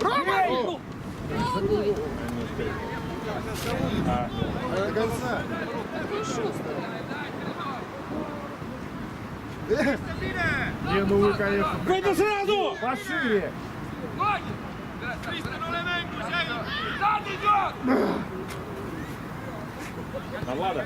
Рома! До конца. Не, ну вы, конечно. Выйди сразу! Пошире! Да ладно.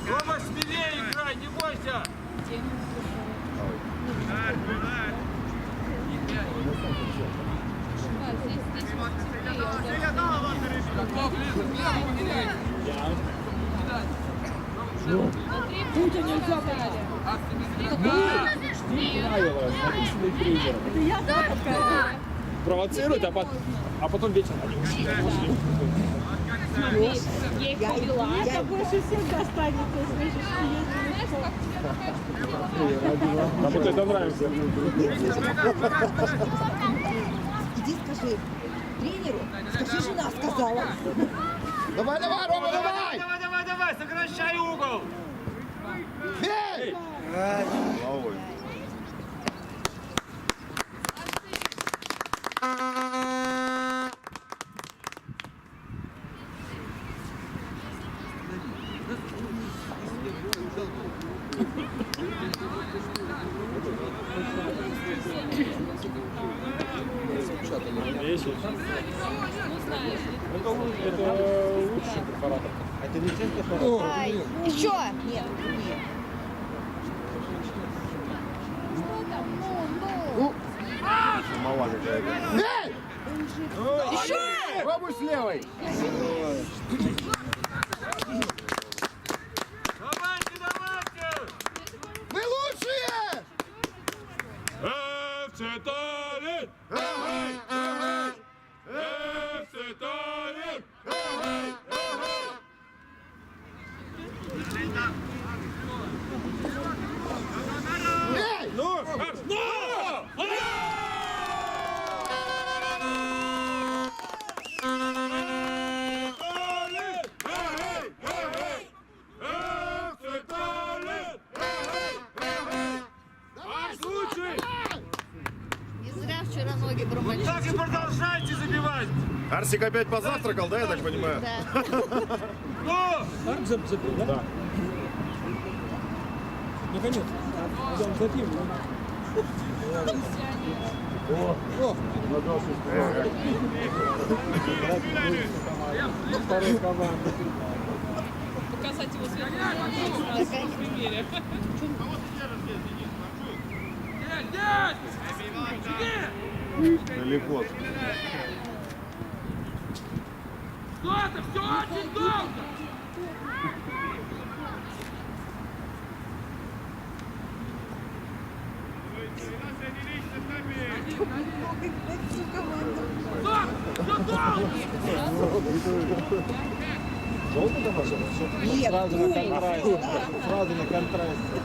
Рома, смелее играй, не бойся! Путя нельзя брать. Это я такая. Провоцирует, а потом вечером они ушли. Я их повела. Это больше всех достанется, слышишь, Кому-то это нравится. Иди скажи тренеру, скажи, жена сказала. Давай, давай, Рома, давай! Давай, давай, давай, сокращай угол! Бей! Головой. Это лучший препаратор. Это не тем, Еще? Нет, нет. Мала какая-то. Бей! Еще! Пробуй с левой. Давайте, давайте! Мы лучшие! Бей! Ну! Не зря вчера ноги промочили. Так и продолжайте забивать! Арсик опять позавтракал, да, я так понимаю? Да. Ну! Арк забил, да? Да. Наконец. Он забил. Второй команды. Показать его сверху в примере. Далеко. Кто-то, все очень долго! Долго там пошел? Нет, Сразу на контрасте. Сразу на контрасте.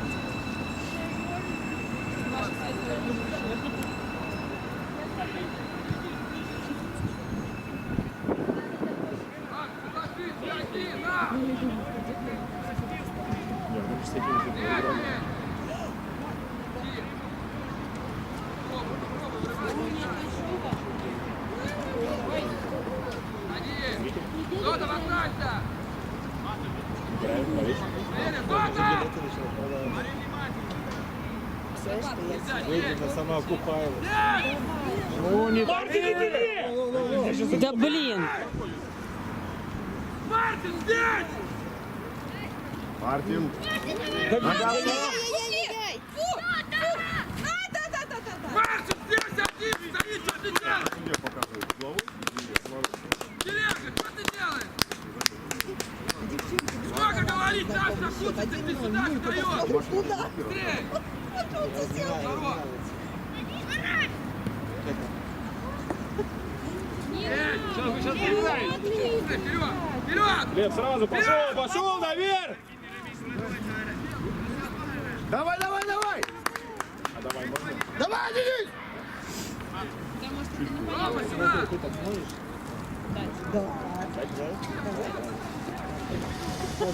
Кто-то вокзальца! Выйдет на самоокупаемость. Ну, не Да блин! Мартин, здесь! Мартин. Ай-яй-яй-яй-яй! Мартин, здесь один стоит, что ты делаешь? Где показывает? Головой? Деревня, что ты делаешь? Сколько говорить, нас находится, ты сюда встаешь! Туда! Быстрее! Здорово! Сейчас вы сейчас поиграете! Вперед! Вперед! Лев, сразу пошел, пошел наверх! Давай, давай, давай! Давай, Денис! Ты так можешь? Да.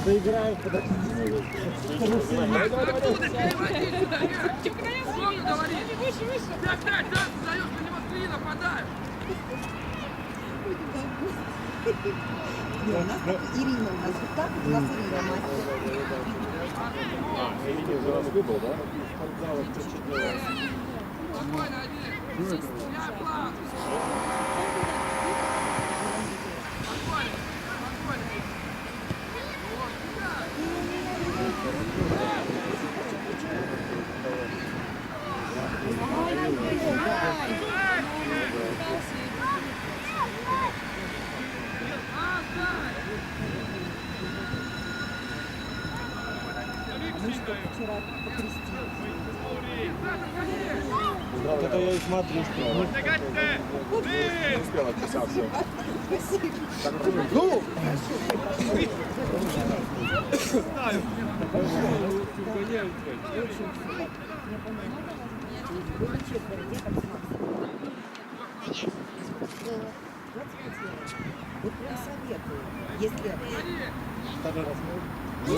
Доиграем, подожди. Не, у нас Ирина, у нас вот так, у нас Ирина мастер. Ирине уже раз выбыл, да? Спортзала впечатлила. Вот это я и смотрю, что... Не успел отписаться. Ну! Вот прям советую, если...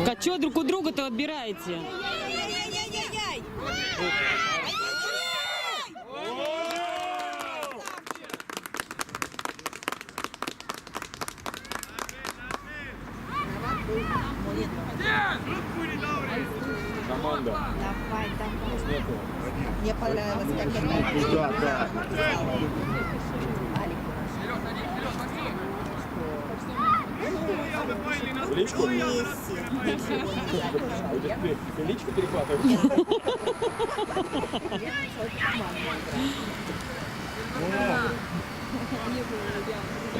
А что друг у друга-то отбираете? Ай-яй-яй-яй-яй-яй! Команда. Давай, давай. Нету. Мне понравилось, как это... Да, да. Алик. Личку? Месси. А у тебя ты личку перехватываешь?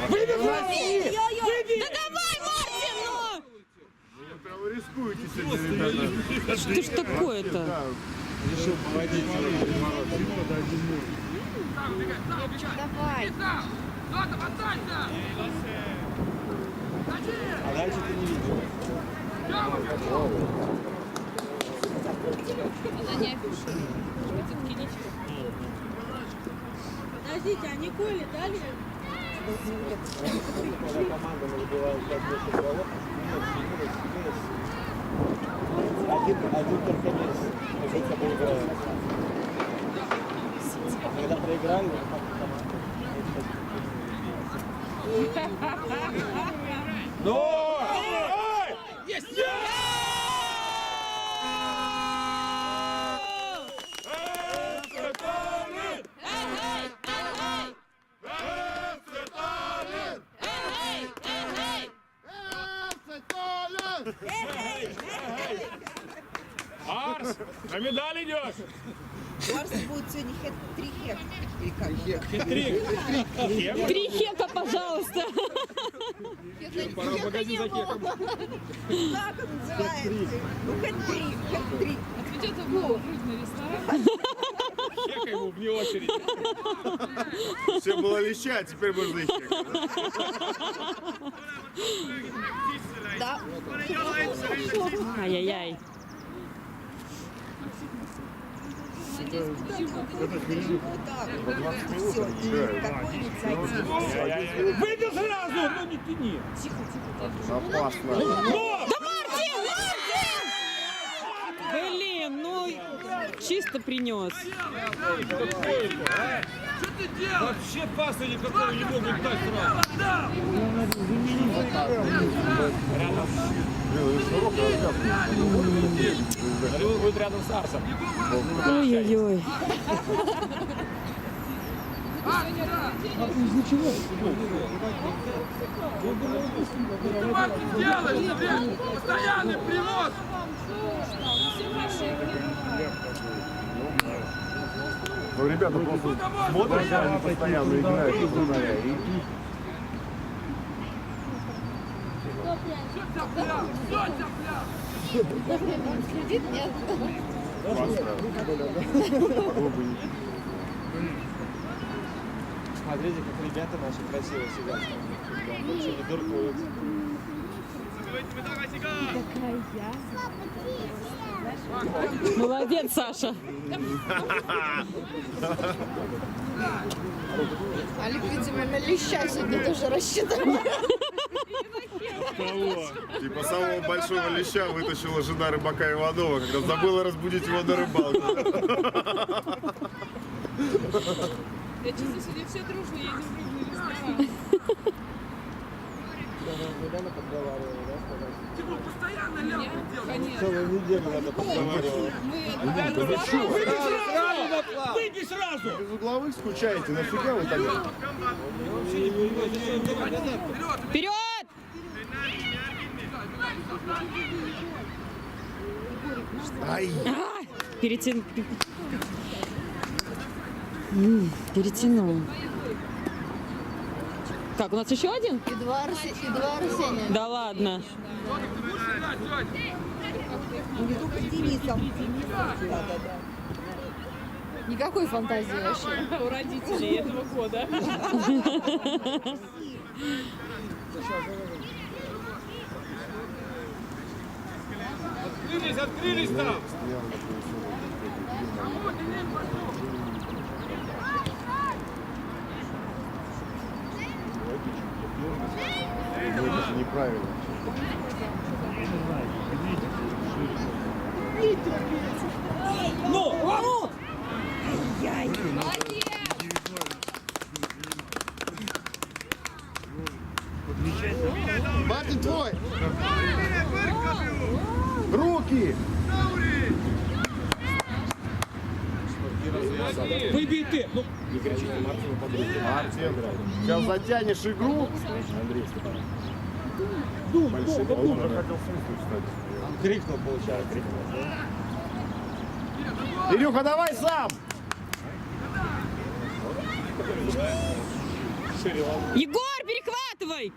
Да давай, Мартин, ну! Вы прям рискуете сегодня, ребята. Что ж такое-то? Решил проводить Давай. А дальше ты не видишь. Подождите, а Николе дали? Когда команда набивает 5-8 голов, один только месяц между собой играет. Когда проиграли, но! Есть! Арс, на медаль идешь? У Арса будет сегодня три хек. Или как? Хитрик! Три хека, пожалуйста. Пора в магазин за хеком. Как он называется? Ну, хэт-трик, хэт-трик. Отведет его в рыбный ресторан. Хека ему вне очереди. Все было леща, а теперь можно и хекать. Да. Ай-яй-яй. Вот так. Все, и какой инициативы. Выбил сразу! Ну не тяни! Опасно. Да Мартин! Мартин! Блин, ну чисто принес. Вообще паса никакого не могут дать сразу. Он будет рядом с Арсом. Ой-ой-ой. Постоянный привоз! Ну, ребята просто смотрят, они постоянно играют. Следит, нет? Смотрите, как ребята наши красиво сидят. Вообще не дуркуют. Молодец, Саша. Алик, видимо, на леща сегодня тоже рассчитал. Типа самого большого леща вытащила жена рыбака Иванова, когда забыла разбудить его на рыбалку. Я чувствую, сегодня все дружно едем в другой ресторан. Типа постоянно ляпы делаем. Конечно. Целую неделю надо подговаривать. Выйди сразу! Без угловых скучаете, нафига вы так? Вперед! Ай! Перетянул. Так, у нас еще один? И два Арсения. Да ладно. Не только с Денисом. Да-да-да. Никакой фантазии вообще. У родителей этого года. Открылись там! Это неправильно. Ну! Мартин твой! Руки! Выбей ты! Ну, Не кричите Мартину под руки. Артем, сейчас затянешь игру. Андрей, Большой, он уже хотел свистнуть, кстати. крикнул, получается. Илюха, давай сам! Егор, перехватывай!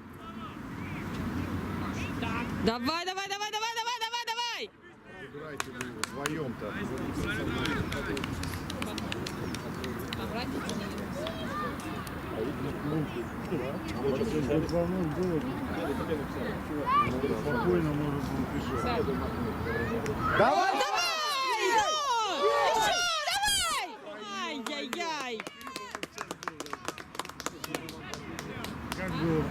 Давай, давай, давай, давай, давай, давай, давай! Играйте вы вдвоем-то. спокойно может бежать. Давай! Давай! Ну! Еще, давай! Ай-яй-яй! Как было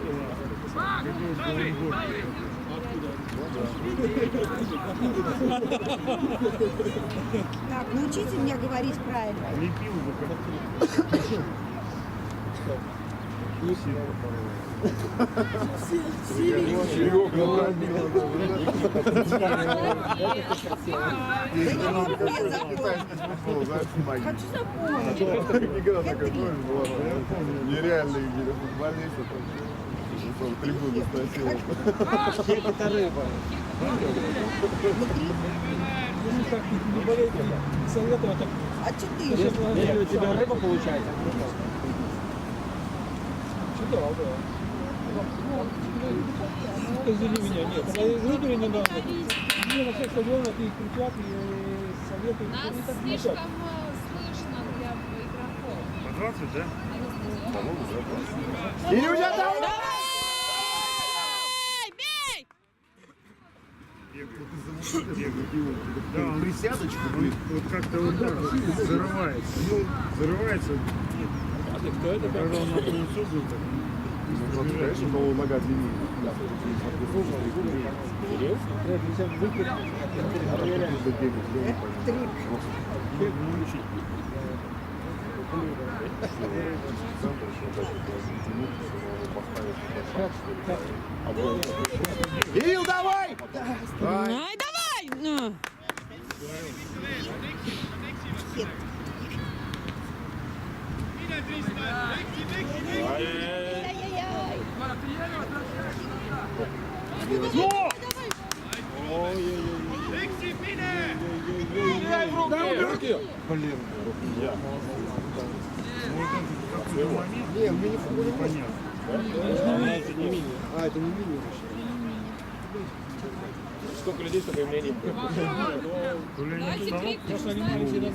Так, научите меня говорить правильно. лепил бы как. Серега набил. Хочу запомнить. Игра такая тоже была. Нереальная игра. Футболист это. Трибуны сносил. Это рыба. А 4. У тебя рыба получается? Извини меня, нет. Выиграли недавно. Мне на всех стадионах и кричат, и советуют. Нас Не так слишком кричат. слышно для игроков. По 20, да? Илюня, давай! Бей! Да, он присядочку будет. Вот как-то вот так вот зарывается. Ну, зарывается. Кто это? Когда он на полусу был, так. Ну, конечно, у кого нога длиннее. Кирилл? Трик. Кирилл, давай! Ай, давай! Ну. Ай-яй-яй. Блин, я. Не, в мини-футболе Понятно. Это не мини. А, это не мини. Сколько людей, чтобы им мнение. Просто они маленькие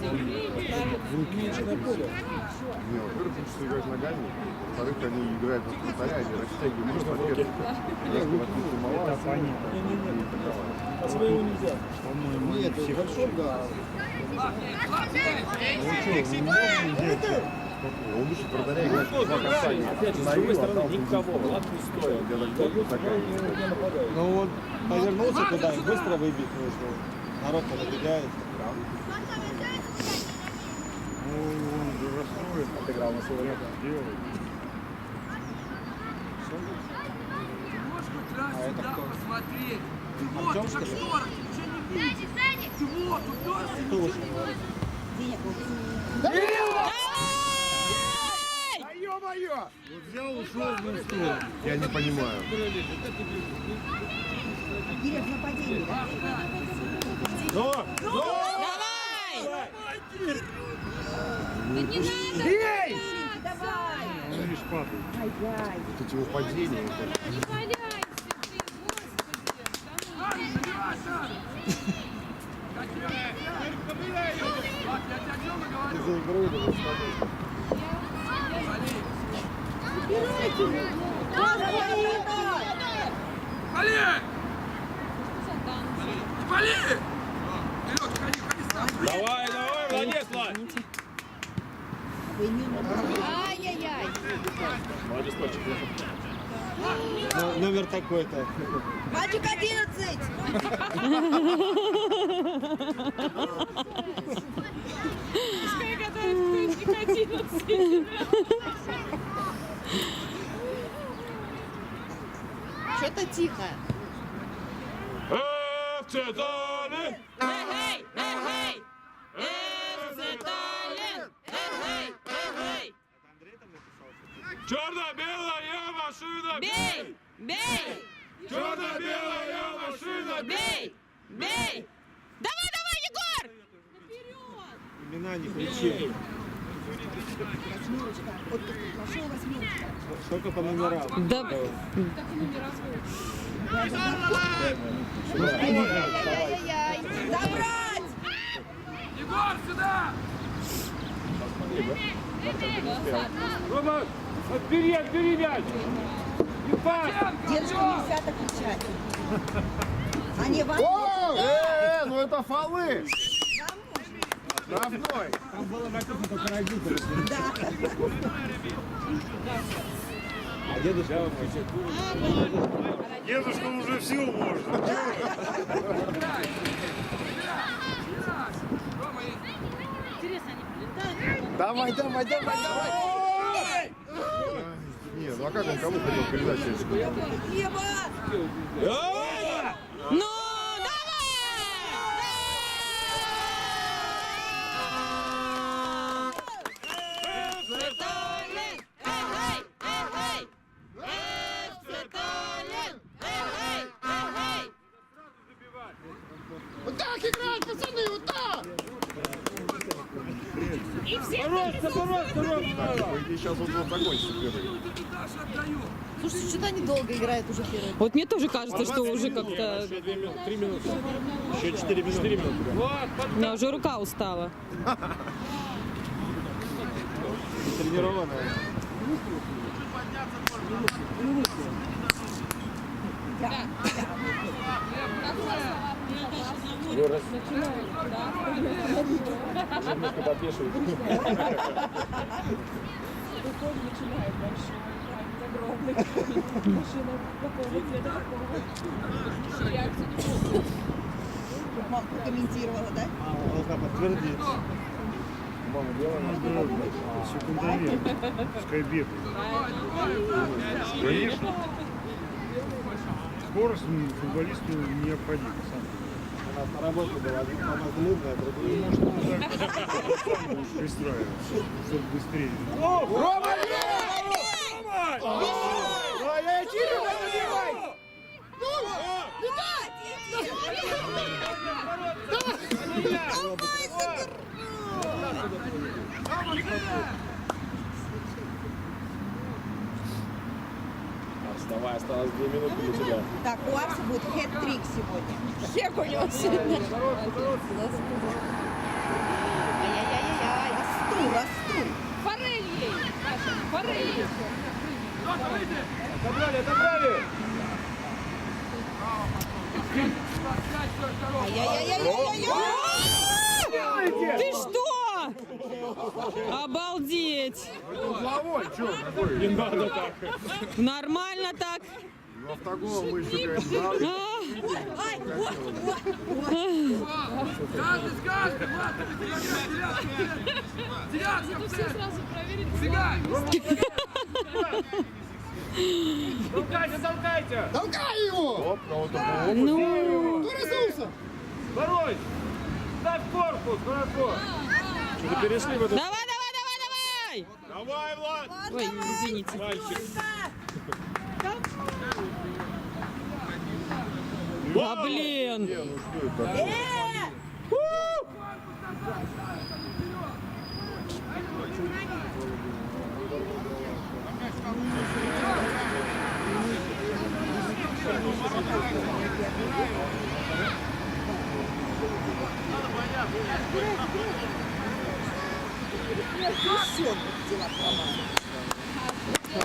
уменьшенное поле. Не, во-первых, учатся играть ногами, во-вторых, они играют в вратаря, они растягивают пакет. Это понятно. А своего нельзя. Нет, большой, да. Он учит вратаря играть в два касания. Опять же, с другой стороны, никого. Влад пустой. Ну вот повернулся туда и быстро выбить нужно. Народ-то набегает. Ну, он же расстроен. Отыграл на свой время. Делает. Сюда посмотреть. Ты вот, ты как 40, ничего не видишь. Ты вот, уперся. Да ё-моё! Вот взял, ушел в мою сторону. Я не понимаю. Кирилл, нападение. Эй! Давай. Он лишь падает. Ай-яй. Вот эти упадения. это- Не валяйся ты, господи. Из-за игры или за что? Вали! Вали! Вперед, ходи, ходи сам. Давай, давай, молодец, Влад. Ай-яй-яй. Молодец, мальчик. Ну, номер такой-то. Мальчик 11. Пускай готовит ключик 11. Что-то тихо. ФЦ Таллин! Эй, эй, эй. Таллин. Эй, эй. Черно-белая машина! Бей! Бей! Черно-белая машина! Бей! Бей! Давай, давай, Егор! Имена не кричи. Пошел восьмерочка. Только по номерам. Да. Ай-яй-яй. Забрать! Егор, сюда! Рома, отбери мяч! Не пас! Дедушка, нельзя так кричать. Они вам... Ну это фолы! Штрафной! Там было написано только родители. А дедушка Дедушка уже все может. Давай! Не, ну а как он кому хотел передачу? Еба! Ну, Вот так играть, пацаны, вот так! И сейчас вот закончится первый. Слушай, что-то они долго играют уже первый. вот мне тоже кажется, что уже как-то... Еще 2 минуты, 3 минуты. Еще 4 минуты. 4 минуты. У меня уже рука устала. тренированная. Юра, немножко подвешивает. Мама комментировала, да? Должна подтвердить. Мама, делаем. Секундомер. Пускай бегает. Конечно. Скорость футболисту необходима. Она на работе была, она длинная, другая. Может пристраиваться, чтобы быстрее. Давай, осталось 2 минуты для тебя. Так, у Арса будет хэт-трик сегодня. Хек у него сегодня. Ай-яй-яй-яй, остыл. Форель ей, Саша, форель. Отобрали! Ай-яй-яй-яй-яй-яй. Ты что? Обалдеть. Угловой, что такой? Не надо так. Нормально так. В автогол мы еще как знали. Ай, вот. Каждый, Влад, девятка, Все сразу проверить. Сигай! Толкайте! Толкай его! Оп, кого-то по Ну, Кто разулся? Второй! Ставь корпус, хорошо! Что-то перешли в эту... давай. Давай, Влад! Ой, извините. Мальчик! А блин. Ну что это такое? Все, дела сломали.